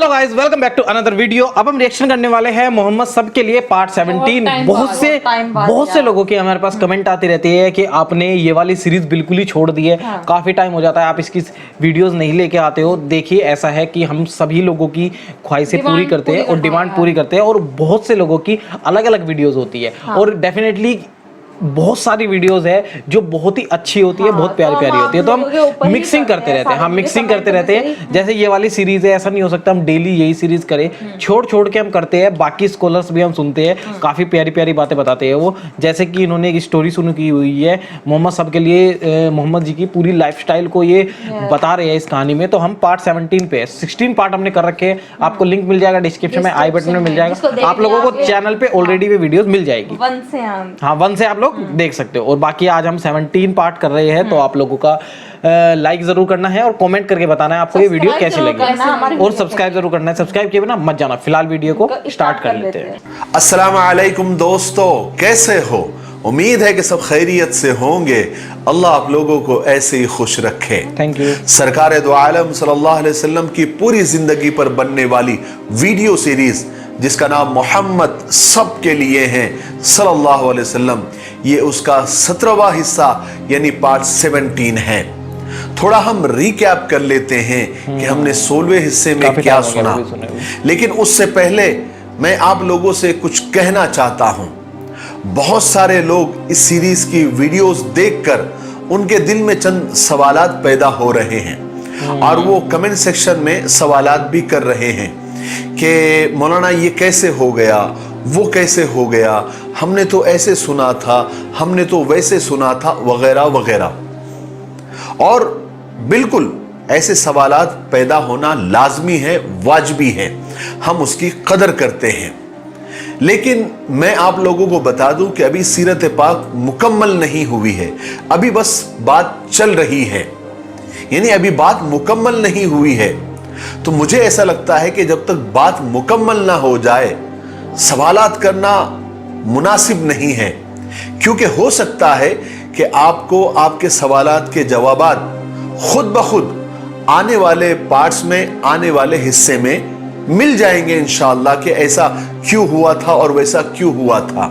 Hello guys, welcome back to another video. अब हम reaction करने वाले हैं मोहम्मद सब के लिए पार्ट 17। बहुत से लोगों के हमारे पास कमेंट आती रहती है कि आपने ये वाली सीरीज बिल्कुल ही छोड़ दी है, काफी टाइम हो जाता है, आप इसकी वीडियोस नहीं लेके आते हो। देखिए, ऐसा है कि हम सभी लोगों की ख्वाहिशें पूरी करते हैं और डिमांड पूरी करते हैं, और बहुत से लोगों की अलग अलग वीडियोस होती है, और डेफिनेटली बहुत सारी वीडियोस है जो बहुत ही अच्छी होती है, बहुत प्यारी प्यारी होती है। तो हम मिक्सिंग करते रहते हैं, मिक्सिंग करते रहते हैं। जैसे ये वाली सीरीज है, ऐसा नहीं हो सकता हम डेली यही सीरीज करें, छोड़ छोड़ के हम करते हैं। बाकी स्कॉलर्स भी हम सुनते हैं, काफी प्यारी प्यारी बातें बताते हैं वो। जैसे कि इन्होंने एक स्टोरी शुरू की हुई है मोहम्मद सब के लिए, मोहम्मद जी की पूरी लाइफस्टाइल को ये बता रहे हैं इस कहानी में। तो हम पार्ट 17 पे 16 पार्ट हमने कर रखे हैं। आपको लिंक मिल जाएगा डिस्क्रिप्शन में, आई बटन में मिल जाएगा। आप लोगों को चैनल पे ऑलरेडी भी वीडियोस मिल जाएगी, वन से आप देख सकते हो। और बाकी आज हम 17 पार्ट कर रहे हैं, तो आप लोगों का लाइक जरूर करना है और कमेंट करके बताना है आपको ये वीडियो कैसी लगी, और सब्सक्राइब जरूर करना है। सब्सक्राइब किए बिना मत जाना। फिलहाल वीडियो को स्टार्ट कर लेते हैं। अस्सलाम वालेकुम दोस्तों, कैसे हो? उम्मीद है कि सब खैरियत से होंगे। अल्लाह आप लोगों को ऐसे ही खुश रखे। Thank you. सरकार दो आलम सल्लल्लाहु अलैहि वसल्लम की पूरी जिंदगी पर बनने वाली वीडियो सीरीज जिसका नाम मोहम्मद सब के लिए है सल्लल्लाहु अलैहि वसल्लम, ये उसका 17वां हिस्सा यानी पार्ट 17 है। थोड़ा हम रिकैप कर लेते हैं कि हमने 16वें हिस्से में क्या सुना। लेकिन उससे पहले मैं आप लोगों से कुछ कहना चाहता हूं। बहुत सारे लोग इस सीरीज की वीडियोस देखकर उनके दिल में चंद सवालात पैदा हो रहे हैं, और वो कमेंट सेक्शन में सवालात भी कर रहे हैं कि मौलाना ये कैसे हो गया, वो कैसे हो गया, हमने तो ऐसे सुना था, हमने तो वैसे सुना था, वगैरह वगैरह। और बिल्कुल ऐसे सवालात पैदा होना लाजमी है, वाजिबी है, हम उसकी कदर करते हैं। लेकिन मैं आप लोगों को बता दूं कि अभी सीरत पाक मुकम्मल नहीं हुई है, अभी बस बात चल रही है, यानी अभी बात मुकम्मल नहीं हुई है। तो मुझे ऐसा लगता है कि जब तक बात मुकम्मल ना हो जाए सवालात करना मुनासिब नहीं है, क्योंकि हो सकता है कि आपको आपके सवालात के जवाबात खुद ब खुद आने वाले पार्ट्स में, आने वाले हिस्से में मिल जाएंगे इंशाअल्लाह कि ऐसा क्यों हुआ था और वैसा क्यों हुआ था।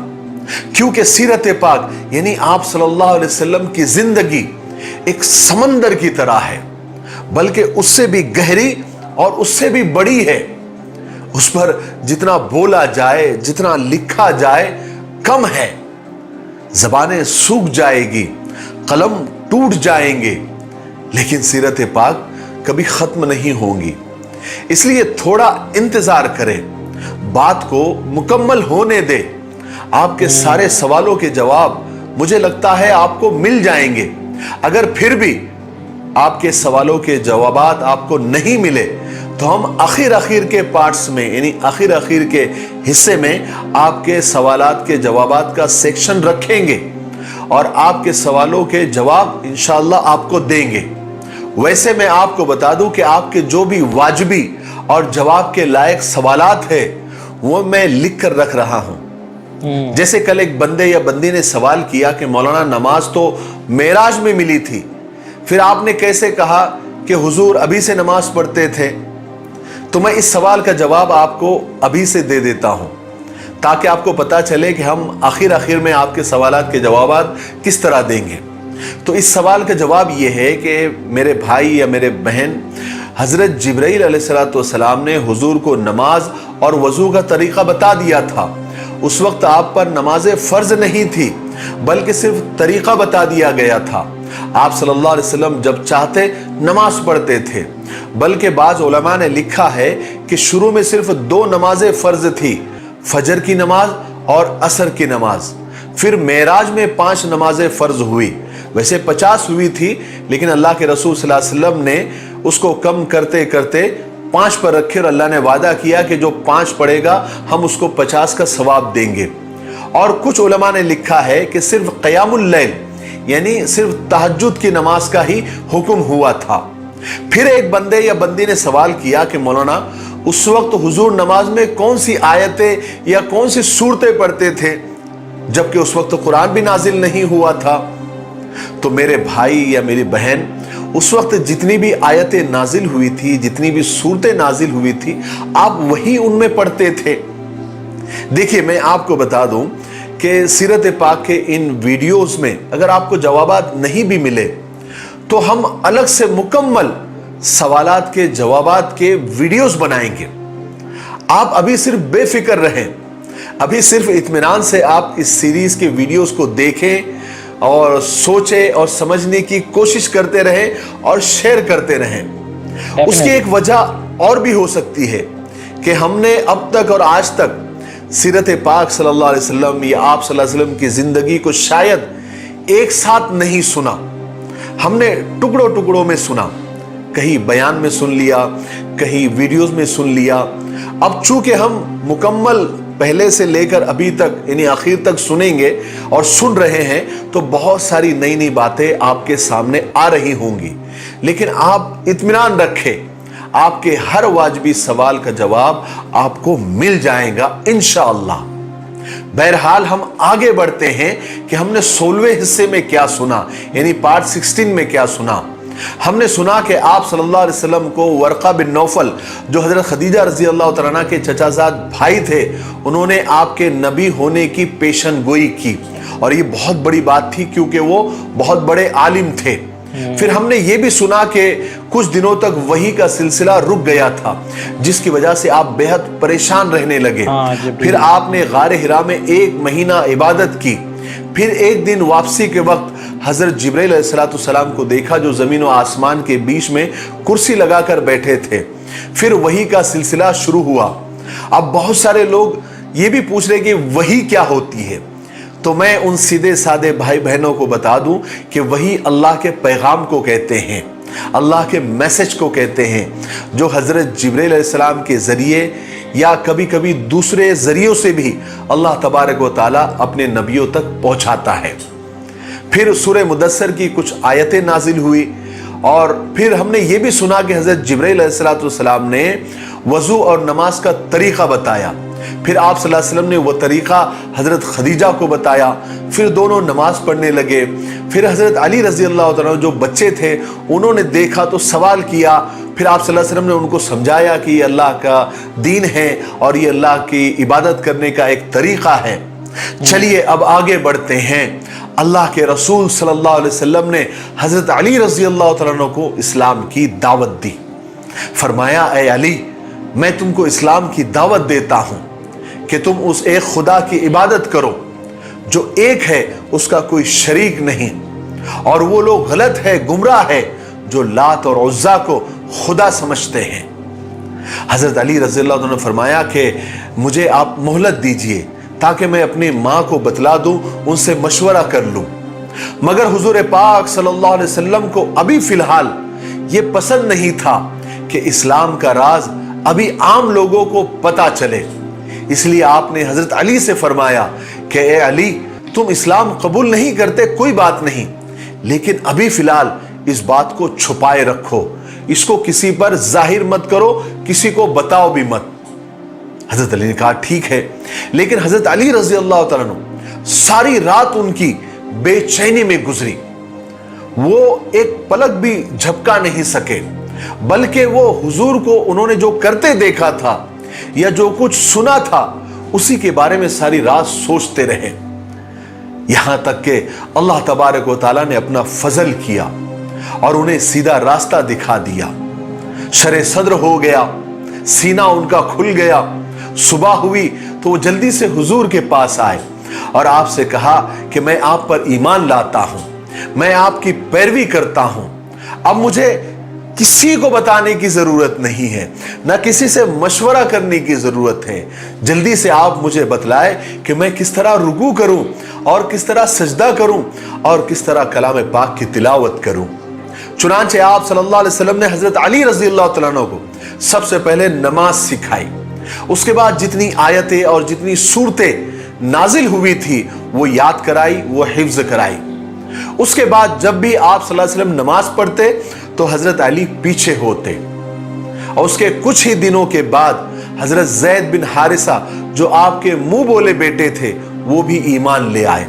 क्योंकि सीरत पाक यानी आप सल्लल्लाहु अलैहि वसल्लम की जिंदगी एक समंदर की तरह है, बल्कि उससे भी गहरी और उससे भी बड़ी है। उस पर जितना बोला जाए, जितना लिखा जाए, कम है। ज़बानें सूख जाएगी, कलम टूट जाएंगे, लेकिन सीरत पाक कभी खत्म नहीं होंगी। इसलिए थोड़ा इंतजार करें, बात को मुकम्मल होने दे। आपके सारे सवालों के जवाब मुझे लगता है आपको मिल जाएंगे। अगर फिर भी आपके सवालों के जवाबात आपको नहीं मिले तो हम आखिर के पार्ट्स में, यानी आखिर के हिस्से में आपके सवालात के जवाबात का सेक्शन रखेंगे और आपके सवालों के जवाब इंशाअल्लाह आपको देंगे। वैसे मैं आपको बता दूं कि आपके जो भी वाजिबी और जवाब के लायक सवालात है वो मैं लिख कर रख रहा हूं। जैसे कल एक बंदे या बंदी ने सवाल किया कि मौलाना नमाज तो मेराज में मिली थी, फिर आपने कैसे कहा कि हुजूर अभी से नमाज पढ़ते थे? तो मैं इस सवाल का जवाब आपको अभी से दे देता हूं, ताकि आपको पता चले कि हम आखिर में आपके सवालात के जवाबात किस तरह देंगे। तो इस सवाल का जवाब यह है कि मेरे भाई या मेरे बहन, हजरत जिब्राइल अलैहिस्सलाम ने हुजूर को नमाज और वजू का तरीका बता दिया था। उस वक्त आप पर नमाज फर्ज नहीं थी, बल्कि सिर्फ तरीका बता दिया गया था। आप सल्लल्लाहु अलैहि वसल्लम जब चाहते नमाज पढ़ते थे, बल्कि बाज उलमा ने लिखा है कि शुरू में सिर्फ 2 नमाजें फर्ज थी, फजर की नमाज और असर की नमाज। फिर मेराज में 5 नमाजें फर्ज हुई, वैसे 50 हुई थी, लेकिन अल्लाह के रसूल सल्लल्लाहु अलैहि वसल्लम ने उसको कम करते करते 5 पर रखे, और अल्लाह ने वादा किया कि जो 5 पढ़ेगा हम उसको 50 का सवाब देंगे। और कुछ उलमा ने लिखा है कि सिर्फ क़यामुल लैल यानी सिर्फ तहज्जुद की नमाज का ही हुक्म हुआ था। फिर एक बंदे या बंदी ने सवाल किया कि मौलाना उस वक्त हुजूर नमाज में कौन सी आयतें या कौन सी सूरतें पढ़ते थे, जबकि उस वक्त कुरान भी नाजिल नहीं हुआ था? तो मेरे भाई या मेरी बहन, उस वक्त जितनी भी आयतें नाजिल हुई थी, जितनी भी सूरतें नाजिल हुई थी, आप वही उनमें पढ़ते थे। देखिए, मैं आपको बता दूं कि सीरत पाक के इन वीडियोस में अगर आपको जवाबात नहीं भी मिले तो हम अलग से मुकम्मल सवालात के जवाबात के वीडियोस बनाएंगे। आप अभी सिर्फ बेफिक्र रहें, अभी सिर्फ इत्मीनान से आप इस सीरीज के वीडियोस को देखें और सोचें और समझने की कोशिश करते रहें और शेयर करते रहें। उसकी एक वजह और भी हो सकती है कि हमने अब तक और आज तक सीरत पाक सल्लल्लाहु अलैहि वसल्लम या आप सल्लल्लाहु अलैहि वसल्लम की जिंदगी को शायद एक साथ नहीं सुना, हमने टुकड़ों टुकड़ों में सुना, कहीं बयान में सुन लिया, कहीं वीडियोस में सुन लिया। अब चूंकि हम मुकम्मल पहले से लेकर अभी तक यानी आखिर तक सुनेंगे और सुन रहे हैं तो बहुत सारी नई नई बातें आपके सामने आ रही होंगी, लेकिन आप इत्मीनान रखें, आपके हर वाजिबी सवाल का जवाब आपको मिल जाएगा इंशाअल्लाह। बहरहाल हम आगे बढ़ते हैं कि हमने 16वें हिस्से में क्या सुना, यानी पार्ट 16 में क्या सुना। हमने सुना कि आप सल्लल्लाहु अलैहि वसल्लम को वर्का बिन नौफल, जो हजरत खदीजा रजी अल्लाह तआला अन्हा के चचाजाद भाई थे, उन्होंने आपके नबी होने की पेशन गोई की, और ये बहुत बड़ी बात थी क्योंकि वो बहुत बड़े आलिम थे। फिर हमने ये भी सुना कि कुछ दिनों तक वही का सिलसिला रुक गया था, जिसकी वजह से आप बेहद परेशान रहने लगे। फिर आपने गारे हिरा में 1 महीना इबादत की। फिर एक दिन वापसी के वक्त हजरत जिब्राइल अलैहिस्सलाम को देखा, जो जमीन और आसमान के बीच में कुर्सी लगाकर बैठे थे। फिर वही का सिलसिला शुरू हुआ। अब बहुत सारे लोग ये भी पूछ रहे कि वही क्या होती है, तो मैं उन सीधे साधे भाई बहनों को बता दूं कि वही अल्लाह के पैगाम को कहते हैं, अल्लाह के मैसेज को कहते हैं, जो हजरत जिब्राइल अलैहिस्सलाम के जरिए या कभी कभी दूसरे जरियों से भी अल्लाह तबारक व तआला अपने नबियों तक पहुंचाता है। फिर सूरह मुदस्सर की कुछ आयतें नाजिल हुई, और फिर हमने ये भी सुना कि हजरत जिब्राइल अलैहिस्सलाम ने वजू और नमाज का तरीका बताया। फिर आप सल्लल्लाहु अलैहि वसल्लम ने वो तरीका हजरत खदीजा को बताया। फिर दोनों नमाज पढ़ने लगे। फिर हजरत अली रजी अल्लाह तआला जो बच्चे थे, उन्होंने देखा तो सवाल किया। फिर आप सल्लल्लाहु अलैहि वसल्लम ने उनको समझाया कि ये अल्लाह का दीन है और ये अल्लाह की इबादत करने का एक तरीका है। चलिए अब आगे बढ़ते हैं। अल्लाह के रसूल सल्लल्लाहु अलैहि वसल्लम ने हजरत अली रजी अल्लाह तआला को इस्लाम की दावत दी। फरमाया, ए अली, मैं तुमको इस्लाम की दावत देता हूं कि तुम उस एक खुदा की इबादत करो जो एक है, उसका कोई शरीक नहीं, और वो लोग गलत है, गुमराह है, जो लात और उज्जा को खुदा समझते हैं। हजरत अली रज़ी अल्लाह अन्हु ने फरमाया कि मुझे आप मोहलत दीजिए ताकि मैं अपनी माँ को बतला दूं, उनसे मशवरा कर लूं। मगर हुजूर पाक सल्लल्लाहु अलैहि वसल्लम को अभी फिलहाल ये पसंद नहीं था कि इस्लाम का राज अभी आम लोगों को पता चले। इसलिए आपने हजरत अली से फरमाया कि ए अली, तुम इस्लाम कबूल नहीं करते कोई बात नहीं, लेकिन अभी फिलहाल इस बात को छुपाए रखो, इसको किसी पर जाहिर मत करो, किसी को बताओ भी मत। हजरत अली ने कहा ठीक है। लेकिन हजरत अली रजी अल्लाह तआला अन्हु सारी रात उनकी बेचैनी में गुजरी। वो एक पलक भी झपका नहीं सके, बल्कि वो हुजूर को उन्होंने जो करते देखा था या जो कुछ सुना था उसी के बारे में सारी रात सोचते रहे। यहां तक कि अल्लाह तबारक व तआला ने अपना फजल किया और उन्हें सीधा रास्ता दिखा दिया। शरे सद्र हो गया, सीना उनका खुल गया। सुबह हुई तो वो जल्दी से हुजूर के पास आए और आपसे कहा कि मैं आप पर ईमान लाता हूं, मैं आपकी पैरवी करता हूं। अब मुझे किसी को बताने की जरूरत नहीं है, ना किसी से मशवरा करने की जरूरत है। जल्दी से आप मुझे बतलाए कि मैं किस तरह रुकू करूं और किस तरह सजदा करूं और किस तरह कलाम पाक की तिलावत करूं। चुनांचे आप सल्लल्लाहु अलैहि वसल्लम ने हजरत अली रजी अल्लाह तआला अन्हु को सबसे पहले नमाज सिखाई। उसके बाद जितनी आयतें और जितनी सूरतें नाजिल हुई थी वो याद कराई, वो हिफ्ज कराई। उसके बाद जब भी आप सल्लल्लाहु अलैहि वसल्लम नमाज पढ़ते तो हजरत अली पीछे होते, और उसके कुछ ही दिनों के बाद हजरत ज़ैद बिन हारिसा जो आपके मुंह बोले बेटे थे वो भी ईमान ले आए।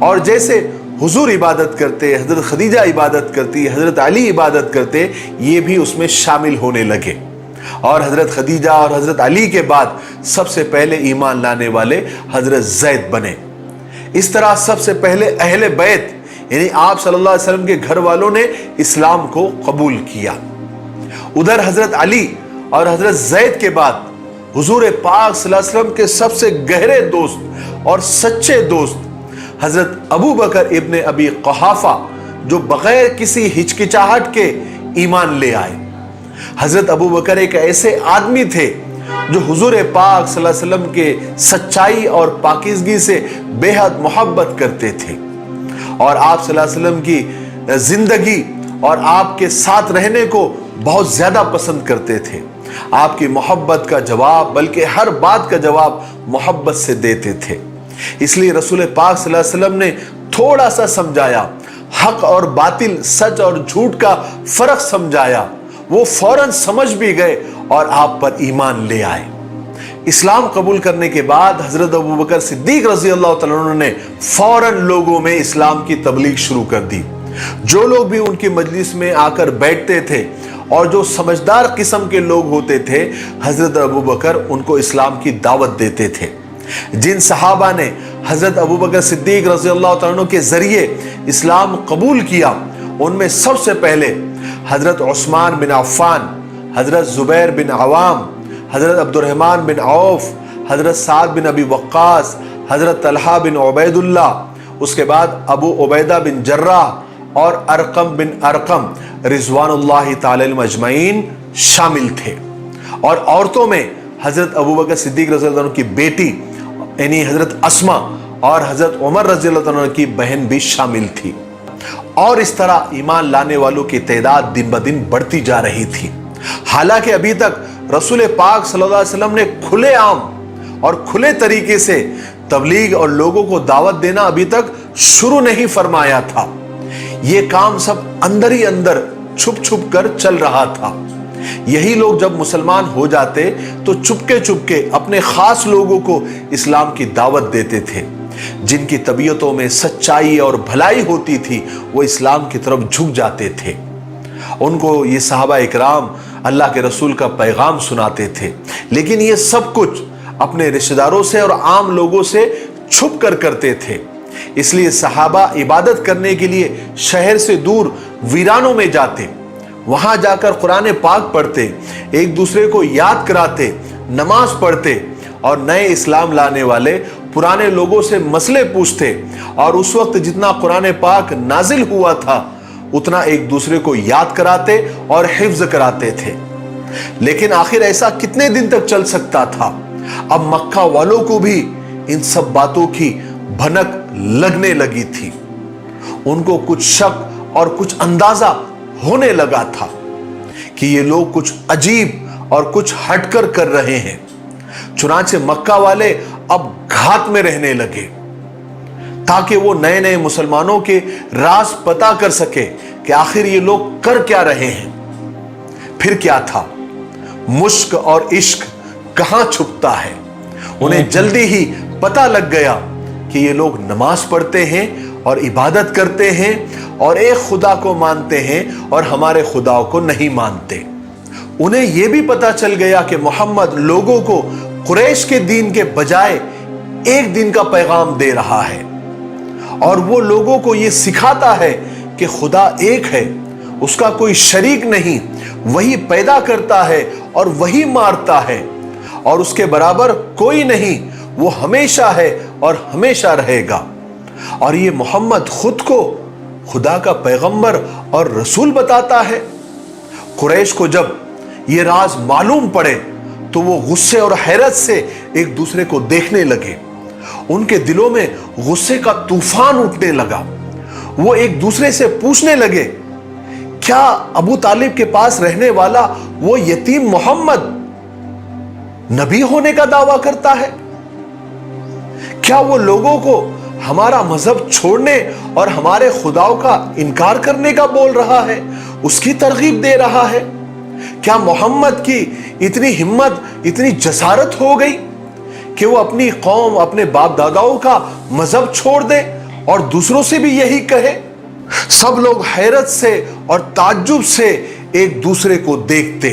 और जैसे हुजूर इबादत करते, हजरत खदीजा इबादत करती, हजरत अली इबादत करते, ये भी उसमें शामिल होने लगे। और हजरत खदीजा और हजरत अली के बाद सबसे पहले ईमान लाने वाले हजरत ज़ैद बने। इस तरह सबसे पहले अहले बैत यानी आप सल्लल्लाहु अलैहि वसल्लम के घर वालों ने इस्लाम को कबूल किया। उधर हजरत अली और हजरत ज़ैद के बाद हुजूर पाक सल्लल्लाहु अलैहि वसल्लम के सबसे गहरे दोस्त और सच्चे दोस्त हजरत अबू बकर इब्ने अबी कुहाफा, जो बगैर किसी हिचकिचाहट के ईमान ले आए। हजरत अबू बकर एक ऐसे आदमी थे जो हुजूर पाक सल्लल्लाहु अलैहि वसल्लम के सच्चाई और पाकीज़गी से बेहद मोहब्बत करते थे और आप सल्लल्लाहु अलैहि वसल्लम की जिंदगी और आपके साथ रहने को बहुत ज्यादा पसंद करते थे। आपकी मोहब्बत का जवाब, बल्कि हर बात का जवाब मोहब्बत से देते थे। इसलिए रसूल पाक सल्लल्लाहु अलैहि वसल्लम ने थोड़ा सा समझाया, हक और बातिल, सच और झूठ का फर्क समझाया, वो फौरन समझ भी गए और आप पर ईमान ले आए। इस्लाम कबूल करने के बाद हजरत अबू बकर सिद्दीक रज़ी अल्लाह तआला अन्हु ने फौरन लोगों में इस्लाम की तबलीग शुरू कर दी। जो लोग भी उनकी मजलिस में आकर बैठते थे और जो समझदार किस्म के लोग होते थे, हजरत अबू बकर उनको इस्लाम की दावत देते थे। जिन सहाबा ने हजरत अबू बकर सिद्दीक रज़ी अल्लाह तआला अन्हु के जरिए इस्लाम कबूल किया, उनमें सबसे पहले हजरत उस्मान बिन अफ़्फ़ान, हजरत ज़ुबैर बिन अवाम, हजरत अब्दुर्रहमान बिन औफ, हजरत साद बिन अबी वक्कास, हजरत तलहा बिन उबैदुल्लाह, उसके बाद अबू उबैदा बिन जर्राह और अरकम बिन अरकम रिज़वानुल्लाहि ताला अलैहिम अजमईन शामिल थे। और औरतों में हजरत अबू बकर सिद्दीक रज़ी अल्लाह अन्हु की बेटी यानी हजरत अस्मा और हजरत उमर रज़ी अल्लाह अन्हु की बहन भी शामिल थी। और इस तरह ईमान लाने वालों की तादाद दिन ब दिन बढ़ती जा रही थी। हालांकि अभी तक रसूल पाक सल्लल्लाहु अलैहि वसल्लम ने खुले आम और खुले तरीके से तबलीग और लोगों को दावत देना अभी तक शुरू नहीं फरमाया था। यह काम सब अंदर ही अंदर छुप छुप कर चल रहा था। यही लोग जब मुसलमान हो जाते तो चुपके चुपके अपने खास लोगों को इस्लाम की दावत देते थे। जिनकी तबीयतों में सच्चाई और भलाई होती थी, वो इस्लाम की तरफ झुक जाते थे। उनको ये सहाबा इकराम अल्लाह के रसूल का पैगाम सुनाते थे, लेकिन ये सब कुछ अपने रिश्तेदारों से और आम लोगों से छुप कर करते थे। इसलिए सहाबा इबादत करने के लिए शहर से दूर वीरानों में जाते, वहां जाकर कुरान पाक पढ़ते, एक दूसरे को याद कराते, नमाज पढ़ते और नए इस्लाम लाने वाले पुराने लोगों से मसले पूछते। और उस वक्त जितना कुरान पाक नाजिल हुआ था उतना एक दूसरे को याद कराते और हिफ्ज कराते थे। लेकिन आखिर ऐसा कितने दिन तक चल सकता था? अब मक्का वालों को भी इन सब बातों की भनक लगने लगी थी। उनको कुछ शक और कुछ अंदाजा होने लगा था कि ये लोग कुछ अजीब और कुछ हटकर कर रहे हैं। चुनांचे मक्का वाले अब घात में रहने लगे ताकि वो नए नए मुसलमानों के राज पता कर सके कि आखिर ये लोग कर क्या रहे हैं। फिर क्या था, मुश्क और इश्क कहां छुपता है। उन्हें जल्दी ही पता लग गया कि ये लोग नमाज पढ़ते हैं और इबादत करते हैं और एक खुदा को मानते हैं और हमारे खुदाओं को नहीं मानते। उन्हें यह भी पता चल गया कि मोहम्मद लोगों को कुरैश के दीन के बजाय एक दिन का पैगाम दे रहा है और वो लोगों को यह सिखाता है कि खुदा एक है, उसका कोई शरीक नहीं, वही पैदा करता है और वही मारता है और उसके बराबर कोई नहीं, वो हमेशा है और हमेशा रहेगा। और ये मोहम्मद खुद को खुदा का पैगंबर और रसूल बताता है। कुरैश को जब ये राज मालूम पड़े तो वो गुस्से और हैरत से एक दूसरे को देखने लगे। उनके दिलों में गुस्से का तूफान उठने लगा। वो एक दूसरे से पूछने लगे, क्या अबू तालिब के पास रहने वाला वो यतीम मोहम्मद नबी होने का दावा करता है? क्या वो लोगों को हमारा मजहब छोड़ने और हमारे खुदाओं का इनकार करने का बोल रहा है, उसकी तरगीब दे रहा है? क्या मोहम्मद की इतनी हिम्मत, इतनी जसारत हो गई कि वो अपनी कौम, अपने बाप दादाओं का मजहब छोड़ दे और दूसरों से भी यही कहे। सब लोग हैरत से और ताज्जुब से एक दूसरे को देखते।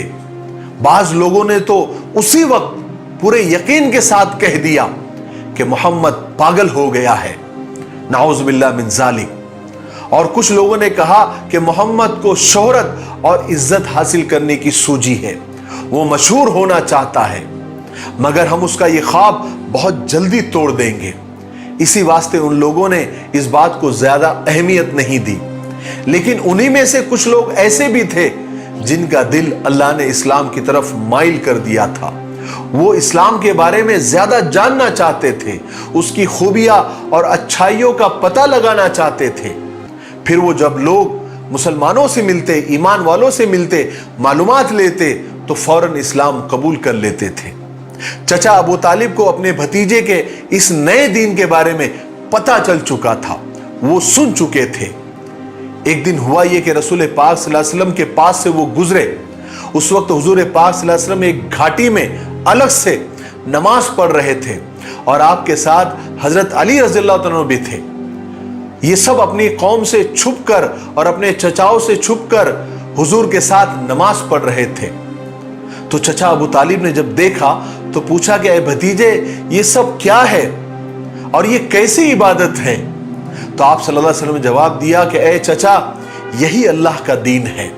बाज लोगों ने तो उसी वक्त पूरे यकीन के साथ कह दिया कि मोहम्मद पागल हो गया है, नाउज़ बिल्लाह मिन ज़ालिक। और कुछ लोगों ने कहा कि मोहम्मद को शोहरत और इज्जत हासिल करने की सूझी है, वो मशहूर होना चाहता है, मगर हम उसका ये ख्वाब बहुत जल्दी तोड़ देंगे। इसी वास्ते उन लोगों ने इस बात को ज्यादा अहमियत नहीं दी। लेकिन उन्हीं में से कुछ लोग ऐसे भी थे जिनका दिल अल्लाह ने इस्लाम की तरफ माइल कर दिया था। वो इस्लाम के बारे में ज्यादा जानना चाहते थे, उसकी खूबियां और अच्छाइयों का पता लगाना चाहते थे। फिर वो जब लोग मुसलमानों से मिलते, ईमान वालों से मिलते, मालूमात लेते तो फौरन इस्लाम कबूल कर लेते थे। चचा अबू तालिब को अपने भतीजे के इस नए दीन के बारे में पता चल चुका था, वो सुन चुके थे। एक दिन हुआ ये कि रसूल पाक सल्लल्लाहु अलैहि वसल्लम के पास से वो गुजरे। उस वक्त हुजूर पाक सल्लल्लाहु अलैहि वसल्लम एक घाटी में अलग से नमाज पढ़ रहे थे और आपके साथ हजरत अली रज़ियल्लाहु अन्हु भी थे। ये सब अपनी कौम से छुपकर और अपने चचाओं से छुपकर हुजूर के साथ नमाज पढ़ रहे थे। तो चचा अबू तालिब ने जब देखा तो पूछा कि ऐ भतीजे, ये सब क्या है और ये कैसी इबादत है? तो आप सल्लल्लाहु अलैहि वसल्लम ने जवाब दिया कि ऐ चचा, यही अल्लाह का दीन है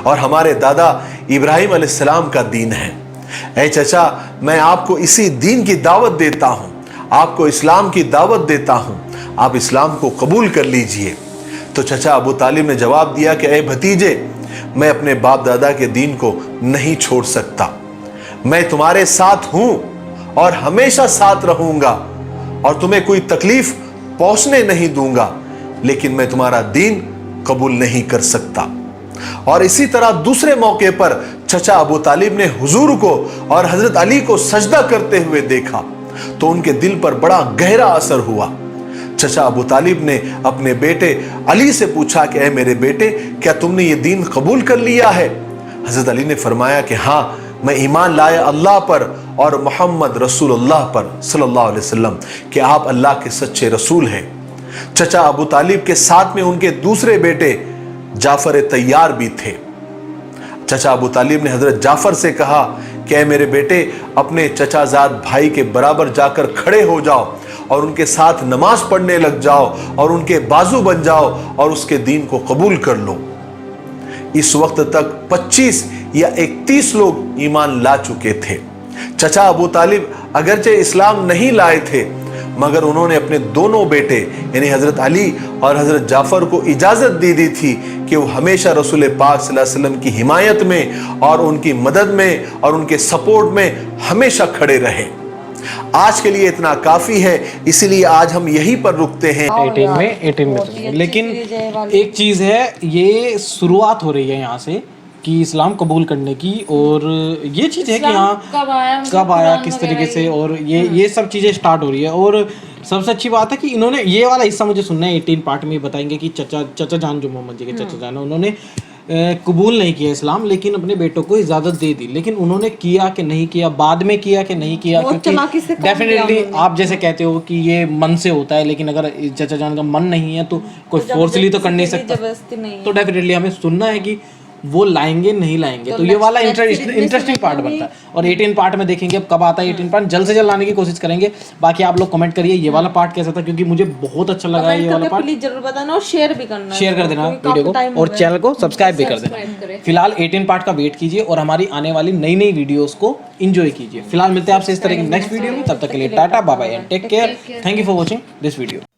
और हमारे दादा इब्राहिम अलैहिस्सलाम का दीन है। ऐ चचा, मैं आपको इसी दीन की दावत देता हूं, आपको इस्लाम की दावत देता हूं, आप इस्लाम को कबूल कर लीजिए। तो चचा अबू तालिब ने जवाब दिया कि ऐ भतीजे, मैं अपने बाप दादा के दीन को नहीं छोड़ सकता, मैं तुम्हारे साथ हूं और हमेशा साथ रहूंगा और तुम्हें कोई तकलीफ पहुंचने नहीं दूंगा, लेकिन मैं तुम्हारा दीन कबूल नहीं कर सकता। और इसी तरह दूसरे मौके पर चचा अबू तालिब ने हुजूर को और हजरत अली को सजदा करते हुए देखा तो उनके दिल पर बड़ा गहरा असर हुआ। चचा अबू तालिब ने अपने बेटे अली से पूछा कि ऐ मेरे बेटे, क्या तुमने ये दीन कबूल कर लिया है? हजरत अली ने फरमाया कि हाँ, मैं ईमान लाया अल्लाह पर और मोहम्मद रसूलुल्लाह पर सल्लल्लाहु अलैहि वसल्लम कि आप अल्लाह के सच्चे रसूल हैं। चचा अबू तालिब के साथ में उनके दूसरे बेटे जाफर तैयार भी थे। चचा अबू तालिब ने हजरत जाफर से कहा कि ऐ मेरे बेटे, अपने चचाजाद भाई के बराबर जाकर खड़े हो जाओ और उनके साथ नमाज पढ़ने लग जाओ और उनके बाजू बन जाओ और उसके दीन को कबूल कर लो। इस वक्त तक 25 या 31 लोग ईमान ला चुके थे। चचा अबू तालिब अगरचे इस्लाम नहीं लाए थे, मगर उन्होंने अपने दोनों बेटे यानी हजरत अली और हजरत जाफर को इजाजत दी थी कि वो हमेशा रसूल पाक सल्लल्लाहु अलैहि वसल्लम की हिमायत में और उनकी मदद में और उनके सपोर्ट में हमेशा खड़े रहे। आज के लिए इतना काफी है, इसीलिए आज हम यहीं पर रुकते हैं। 18 में लेकिन एक चीज है, ये शुरुआत हो रही है यहाँ से कि इस्लाम कबूल करने की, और ये चीज़ है कि हाँ कब आया किस तरीके से, और ये सब चीज़ें स्टार्ट हो रही है। और सबसे अच्छी बात है कि इन्होंने ये वाला हिस्सा मुझे सुनना है। 18 पार्ट में बताएंगे कि चचा जान जो मोहम्मद जी के चचा जान है, उन्होंने कबूल नहीं किया इस्लाम, लेकिन अपने बेटों को इजाज़त दे दी। लेकिन उन्होंने किया कि नहीं किया, बाद में किया कि नहीं किया, क्योंकि डेफिनेटली आप जैसे कहते हो कि ये मन से होता है, लेकिन अगर चचा जान का मन नहीं है तो कोई फोर्सली तो कर नहीं सकता। तो डेफिनेटली हमें सुनना है कि वो लाएंगे नहीं लाएंगे। तो ये वाला इंटरेस्टिंग पार्ट बनता है। और 18 पार्ट में देखेंगे अब कब आता है 18 पार्ट, जल्द से जल्द लाने की कोशिश करेंगे। बाकी आप लोग कमेंट करिए ये वाला पार्ट कैसा था, क्योंकि मुझे बहुत अच्छा लगा है ये वाला पार्ट। प्लीज जरूर बताना और शेयर भी करना, शेयर कर देना वीडियो को और चैनल को सब्सक्राइब भी कर देना। फिलहाल 18 पार्ट का वेट कीजिए और हमारी आने वाली नई नई वीडियोस को एंजॉय कीजिए। फिलहाल मिलते हैं आपसे इस तरह की नेक्स्ट वीडियो में, तब तक के लिए tata bye bye and take care. Thank you for watching this video.